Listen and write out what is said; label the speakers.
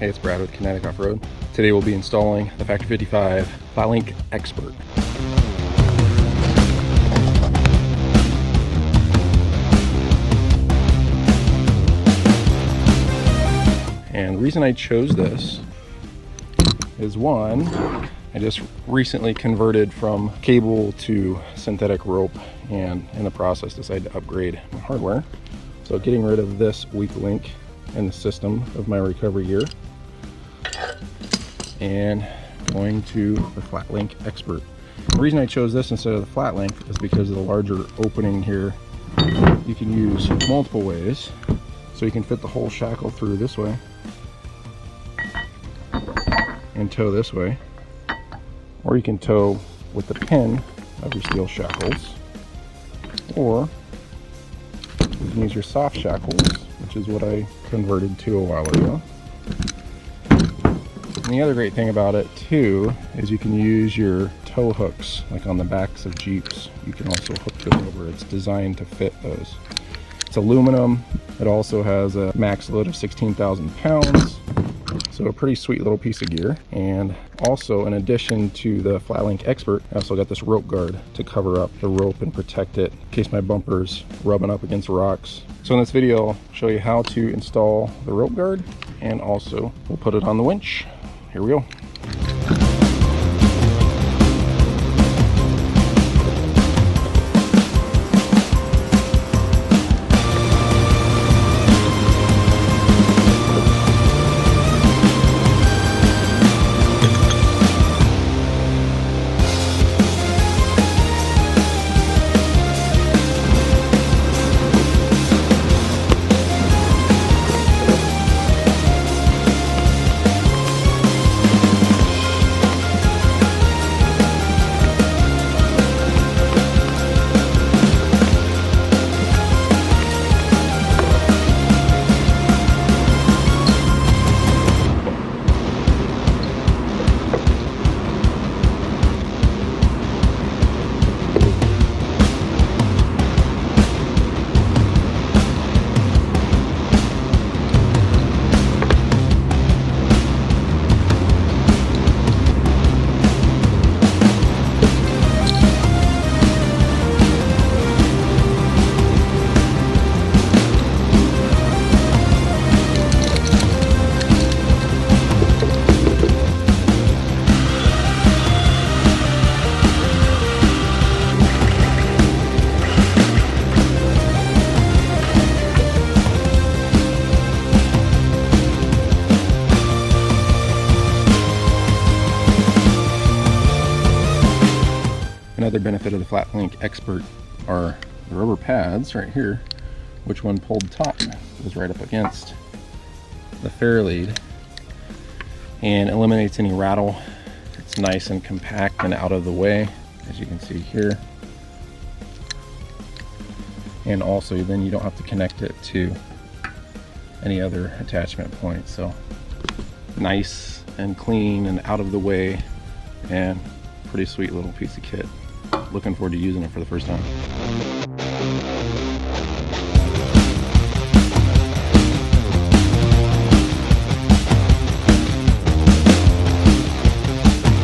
Speaker 1: Hey, it's Brad with KINNETIC Off-Road. Today we'll be installing the Factor 55 FlatLink Expert. And the reason I chose this is one, I just recently converted from cable to synthetic rope and in the process decided to upgrade my hardware. So getting rid of this weak link in the system of my recovery gear and going to the FlatLink Expert. The reason I chose this instead of the FlatLink is because of the larger opening here. You can use multiple ways. So you can fit the whole shackle through this way and tow this way, or you can tow with the pin of your steel shackles, or you can use your soft shackles, which is what I converted to a while ago. And the other great thing about it too is you can use your tow hooks, like on the backs of Jeeps. You can also hook this over. It's designed to fit those. It's aluminum. It also has a max load of 16,000 pounds. So a pretty sweet little piece of gear. And also, in addition to the FlatLink Expert, I also got this rope guard to cover up the rope and protect it in case my bumper's rubbing up against rocks. So in this video, I'll show you how to install the rope guard, and also we'll put it on the winch. Here we go. Another benefit of the FlatLink Expert are the rubber pads right here, which when pulled taut goes right up against the fair lead and eliminates any rattle. It's nice and compact and out of the way, as you can see here. And also then you don't have to connect it to any other attachment point. So nice and clean and out of the way, and pretty sweet little piece of kit. Looking forward to using it for the first time.